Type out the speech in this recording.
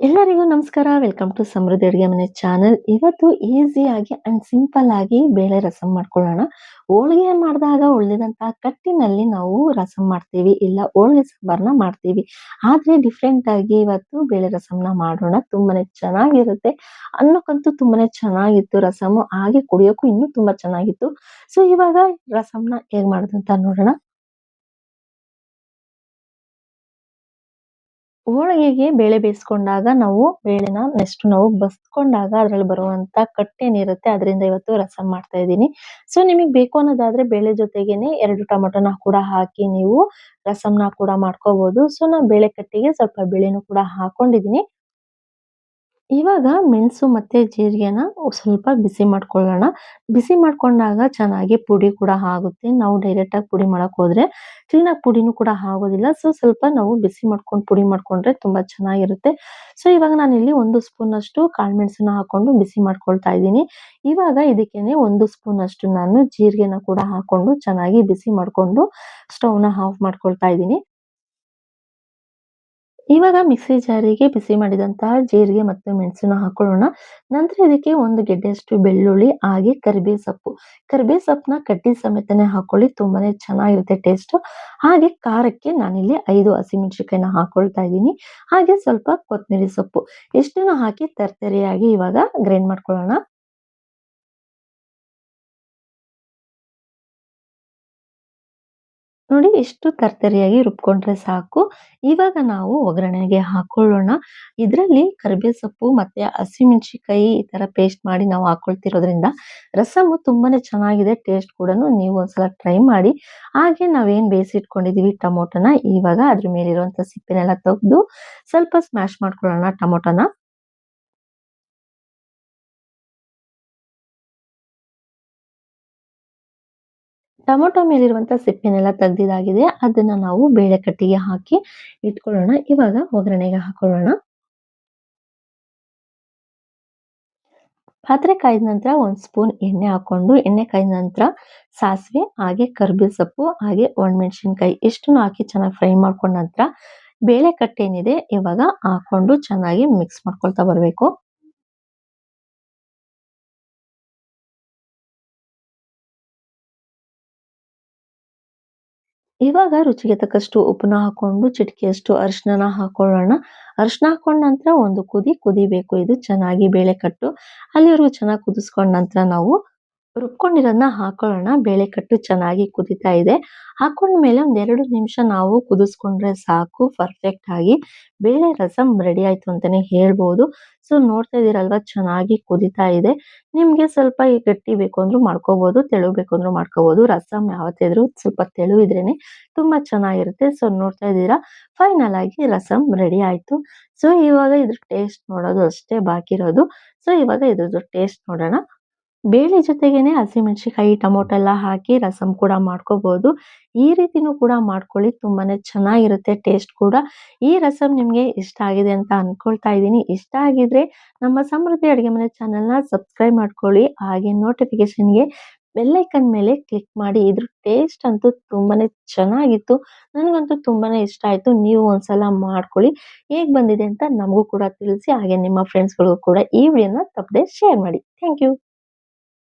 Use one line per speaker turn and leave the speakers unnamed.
ಎಲ್ಲರಿಗೂ ನಮಸ್ಕಾರ. Welcome to ಸಮೃದ್ಧಿ ಅಡುಗೆ ಮನೆ ಚಾನಲ್. ಇವತ್ತು ಈಸಿಯಾಗಿ ಅಂಡ್ ಸಿಂಪಲ್ ಆಗಿ ಬೇಳೆ ರಸಂ ಮಾಡ್ಕೊಳ್ಳೋಣ. ಹೋಳಿಗೆ ಮಾಡಿದಾಗ ಉಳಿದಂತಹ ಕಟ್ಟಿನಲ್ಲಿ ನಾವು ರಸಂ ಮಾಡ್ತೀವಿ, ಇಲ್ಲ ಹೋಳಿಗೆ ಸಾಂಬಾರನ್ನ ಮಾಡ್ತೀವಿ. ಆದ್ರೆ ಡಿಫ್ರೆಂಟ್ ಆಗಿ ಇವತ್ತು ಬೇಳೆ ರಸಂನ ಮಾಡೋಣ. ತುಂಬಾನೇ ಚೆನ್ನಾಗಿರುತ್ತೆ. ಅನ್ನಕ್ಕಂತೂ ತುಂಬಾನೇ ಚೆನ್ನಾಗಿತ್ತು ರಸಮು. ಹಾಗೆ ಕುಡಿಯೋಕ್ಕೂ ಇನ್ನೂ ತುಂಬಾ ಚೆನ್ನಾಗಿತ್ತು. ಸೊ ಇವಾಗ ರಸಂನ ಹೇಗ್ ಮಾಡೋದು ಅಂತ ನೋಡೋಣ. ಹೋಳಿಗೆಗೆ ಬೇಳೆ ಬೇಯಿಸ್ಕೊಂಡಾಗ ನಾವು ಬೇಳೆನ ನೆಕ್ಸ್ಟ್ ನಾವು ಬಸ್ಕೊಂಡಾಗ ಅದ್ರಲ್ಲಿ ಬರುವಂತ ಕಟ್ಟೇನಿರುತ್ತೆ ಅದರಿಂದ ಇವತ್ತು ರಸಂ ಮಾಡ್ತಾ ಇದ್ದೀನಿ. ಸೊ ನಿಮಗ್ ಬೇಕು ಅನ್ನೋದಾದ್ರೆ ಬೇಳೆ ಜೊತೆಗೇನೆ 2 ಟೊಮೆಟೊನ ಕೂಡ ಹಾಕಿ ನೀವು ರಸಂನ ಕೂಡ ಮಾಡ್ಕೋಬಹುದು. ಸೊ ನಾನು ಬೇಳೆ ಕಟ್ಟಿಗೆ ಸ್ವಲ್ಪ ಬೇಳೆನೂ ಕೂಡ ಹಾಕೊಂಡಿದೀನಿ. ಇವಾಗ ಮೆಣಸು ಮತ್ತೆ ಜೀರಿಗೆನ ಸ್ವಲ್ಪ ಬಿಸಿ ಮಾಡ್ಕೊಳ್ಳೋಣ. ಬಿಸಿ ಮಾಡ್ಕೊಂಡಾಗ ಚೆನ್ನಾಗಿ ಪುಡಿ ಕೂಡ ಆಗುತ್ತೆ. ನಾವು ಡೈರೆಕ್ಟ್ ಆಗಿ ಪುಡಿ ಮಾಡಕ್ ಹೋದ್ರೆ ಕ್ಲೀನಾಗಿ ಪುಡಿನೂ ಕೂಡ ಆಗೋದಿಲ್ಲ. ಸೊ ಸ್ವಲ್ಪ ನಾವು ಬಿಸಿ ಮಾಡ್ಕೊಂಡು ಪುಡಿ ಮಾಡ್ಕೊಂಡ್ರೆ ತುಂಬಾ ಚೆನ್ನಾಗಿರುತ್ತೆ. ಸೊ ಇವಾಗ ನಾನಿಲ್ಲಿ 1 ಸ್ಪೂನ್ ಅಷ್ಟು ಕಾಳುಮೆಣಸನ್ನ ಹಾಕೊಂಡು ಬಿಸಿ ಮಾಡ್ಕೊಳ್ತಾ ಇದ್ದೀನಿ. ಇವಾಗ ಇದಕ್ಕೇನೆ 1 ಸ್ಪೂನ್ ಅಷ್ಟು ನಾನು ಜೀರಿಗೆನ ಕೂಡ ಹಾಕೊಂಡು ಚೆನ್ನಾಗಿ ಬಿಸಿ ಮಾಡ್ಕೊಂಡು ಸ್ಟವ್‌ನ ಆಫ್ ಮಾಡ್ಕೊಳ್ತಾ ಇದ್ದೀನಿ. ಇವಾಗ ಮಿಕ್ಸಿ ಜಾರಿಗೆ ಬಿಸಿ ಮಾಡಿದಂತಹ ಜೀರಿಗೆ ಮತ್ತು ಮೆಣಸನ್ನ ಹಾಕೊಳ್ಳೋಣ. ನಂತರ ಇದಕ್ಕೆ 1 ಗೆಡ್ಡೆಯಷ್ಟು ಬೆಳ್ಳುಳ್ಳಿ ಹಾಗೆ ಕರಿಬೇವು ಸೊಪ್ಪು. ಕರಿಬೇವು ಸೊಪ್ಪನ್ನ ಕಡ್ಡಿ ಸಮೇತನೇ ಹಾಕೊಳ್ಳಿ, ತುಂಬಾನೇ ಚೆನ್ನಾಗಿರುತ್ತೆ ಟೇಸ್ಟು. ಹಾಗೆ ಖಾರಕ್ಕೆ ನಾನಿಲ್ಲಿ 5 ಹಸಿಮೆಣಸಿನಕಾಯಿನ ಹಾಕೊಳ್ತಾ ಇದ್ದೀನಿ. ಹಾಗೆ ಸ್ವಲ್ಪ ಕೊತ್ತಂಬರಿ ಸೊಪ್ಪು. ಇಷ್ಟನ್ನು ಹಾಕಿ ತರ್ತರಿಯಾಗಿ ಇವಾಗ ಗ್ರೈಂಡ್ ಮಾಡ್ಕೊಳ್ಳೋಣ. ನೋಡಿ ಇಷ್ಟು ತರ್ತರಿಯಾಗಿ ರುಬ್ಕೊಂಡ್ರೆ ಸಾಕು. ಇವಾಗ ನಾವು ಒಗ್ಗರಣೆಗೆ ಹಾಕೊಳ್ಳೋಣ. ಇದರಲ್ಲಿ ಕರಿಬೇವು ಸೊಪ್ಪು ಮತ್ತೆ ಹಸಿಮೆಣಸಿನಕಾಯಿ ಈ ತರ ಪೇಸ್ಟ್ ಮಾಡಿ ನಾವು ಹಾಕೊಳ್ತಿರೋದ್ರಿಂದ ರಸಮು ತುಂಬಾನೇ ಚೆನ್ನಾಗಿದೆ. ಟೇಸ್ಟ್ ಕೂಡನು ನೀವು ಒಂದ್ಸಲ ಟ್ರೈ ಮಾಡಿ. ಹಾಗೆ ನಾವೇನ್ ಬೇಯಿಸಿಟ್ಕೊಂಡಿದೀವಿ ಟೊಮೊಟೊನ ಇವಾಗ ಅದ್ರ ಮೇಲಿರುವಂತ ಸಿಪ್ಪೆನೆಲ್ಲ ತೆಗ್ದು ಸ್ವಲ್ಪ ಸ್ಮ್ಯಾಶ್ ಮಾಡ್ಕೊಳ್ಳೋಣ ಟೊಮೊಟೊನ. ಟೊಮೊಟೊ ಮೇಲಿರುವಂತ ಸಿಪ್ಪೆನೆಲ್ಲ ತೆಗ್ದಿದ್ದಾಗಿದೆ. ಅದನ್ನ ನಾವು ಬೇಳೆ ಕಟ್ಟಿಗೆ ಹಾಕಿ ಇಟ್ಕೊಳ್ಳೋಣ. ಇವಾಗ ಒಗ್ಗರಣೆಗೆ ಹಾಕೊಳ್ಳೋಣ. ಪಾತ್ರೆ ಕಾಯ್ದ ನಂತರ 1 ಸ್ಪೂನ್ ಎಣ್ಣೆ ಹಾಕೊಂಡು, ಎಣ್ಣೆ ಕಾಯ್ದ ನಂತರ ಸಾಸಿವೆ ಹಾಗೆ ಕರಿಬೇವು ಸೊಪ್ಪು ಹಾಗೆ ಒಣಮೆಣಸಿನಕಾಯಿ ಇಷ್ಟನ್ನು ಹಾಕಿ ಚೆನ್ನಾಗಿ ಫ್ರೈ ಮಾಡ್ಕೊಂಡ ನಂತರ ಬೇಳೆ ಕಟ್ಟೇನಿದೆ ಇವಾಗ ಹಾಕೊಂಡು ಚೆನ್ನಾಗಿ ಮಿಕ್ಸ್ ಮಾಡ್ಕೊಳ್ತಾ ಬರ್ಬೇಕು. ಇವಾಗ ರುಚಿಗೆ ತಕ್ಕಷ್ಟು ಉಪ್ಪನ್ನ ಹಾಕೊಂಡು ಚಿಟಿಕೆಯಷ್ಟು ಅರಿಶಿಣನ ಹಾಕೊಳ್ಳೋಣ. ಅರಿಶಿಣ ಹಾಕೊಂಡ ನಂತರ ಒಂದು ಕುದಿಬೇಕು ಇದು ಚೆನ್ನಾಗಿ ಬೇಳೆ ಕಟ್ಟು. ಅಲ್ಲಿವರೆಗೂ ಚೆನ್ನಾಗಿ ಕುದಿಸ್ಕೊಂಡ ನಂತರ ನಾವು ರುಬ್ಕೊಂಡಿರೋದನ್ನ ಹಾಕೊಳ್ಳೋಣ. ಬೇಳೆ ಕಟ್ಟು ಚೆನ್ನಾಗಿ ಕುದೀತಾ ಇದೆ. ಹಾಕೊಂಡ್ಮೇಲೆ ಒಂದ್ 2 ನಿಮಿಷ ನಾವು ಕುದಿಸ್ಕೊಂಡ್ರೆ ಸಾಕು ಪರ್ಫೆಕ್ಟ್ ಆಗಿ. ಬೇಳೆ ರಸಂ ರೆಡಿ ಆಯ್ತು ಅಂತಾನೆ ಹೇಳ್ಬೋದು. ಸೊ ನೋಡ್ತಾ ಇದೀರಲ್ವಾ ಚೆನ್ನಾಗಿ ಕುದೀತಾ ಇದೆ. ನಿಮ್ಗೆ ಸ್ವಲ್ಪ ಈ ಗಟ್ಟಿ ಬೇಕು ಅಂದ್ರೂ ಮಾಡ್ಕೋಬಹುದು, ತೆಳು ಬೇಕು ಅಂದ್ರೂ ಮಾಡ್ಕೋಬಹುದು. ರಸಂ ಯಾವತ್ತೇ ಇದ್ರೂ ಸ್ವಲ್ಪ ತೆಳು ಇದ್ರೇನೆ ತುಂಬಾ ಚೆನ್ನಾಗಿರುತ್ತೆ. ಸೊ ನೋಡ್ತಾ ಇದ್ದೀರಾ ಫೈನಲ್ ಆಗಿ ರಸಂ ರೆಡಿ ಆಯ್ತು. ಸೊ ಇವಾಗ ಇದ್ರ ಟೇಸ್ಟ್ ನೋಡೋದು ಅಷ್ಟೇ ಬಾಕಿ ಇರೋದು. ಸೊ ಇವಾಗ ಇದ್ರದ್ದು ಟೇಸ್ಟ್ ನೋಡೋಣ. ಬೇಳೆ ಜೊತೆಗೇನೆ ಹಸಿಮೆಣಸಿನಕಾಯಿ, ಟೊಮೊಟೊ ಎಲ್ಲ ಹಾಕಿ ರಸಂ ಕೂಡ ಮಾಡ್ಕೋಬಹುದು. ಈ ರೀತಿನೂ ಕೂಡ ಮಾಡ್ಕೊಳ್ಳಿ ತುಂಬಾನೇ ಚೆನ್ನಾಗಿರುತ್ತೆ ಟೇಸ್ಟ್ ಕೂಡ. ಈ ರಸಂ ನಿಮ್ಗೆ ಇಷ್ಟ ಆಗಿದೆ ಅಂತ ಅನ್ಕೊಳ್ತಾ ಇದ್ದೀನಿ. ಇಷ್ಟ ಆಗಿದ್ರೆ ನಮ್ಮ ಸಮೃದ್ಧಿ ಅಡುಗೆ ಮನೆ ಚಾನೆಲ್‌ನ ಸಬ್ಸ್ಕ್ರೈಬ್ ಮಾಡ್ಕೊಳ್ಳಿ. ಹಾಗೆ ನೋಟಿಫಿಕೇಷನ್‌ಗೆ ಬೆಲ್ ಐಕಾನ್ ಮೇಲೆ ಕ್ಲಿಕ್ ಮಾಡಿ. ಇದ್ರ ಟೇಸ್ಟ್ ಅಂತೂ ತುಂಬಾನೇ ಚೆನ್ನಾಗಿತ್ತು. ನನಗಂತೂ ತುಂಬಾನೇ ಇಷ್ಟ ಆಯ್ತು. ನೀವು ಒಂದ್ಸಲ ಮಾಡ್ಕೊಳ್ಳಿ. ಹೇಗ್ ಬಂದಿದೆ ಅಂತ ನಮಗೂ ಕೂಡ ತಿಳಿಸಿ. ಹಾಗೆ ನಿಮ್ಮ ಫ್ರೆಂಡ್ಸ್‌ಗಳಿಗೂ ಕೂಡ ಈ ವಿಡಿಯೋನ ತಪ್ಪದೆ ಶೇರ್ ಮಾಡಿ. Thank you.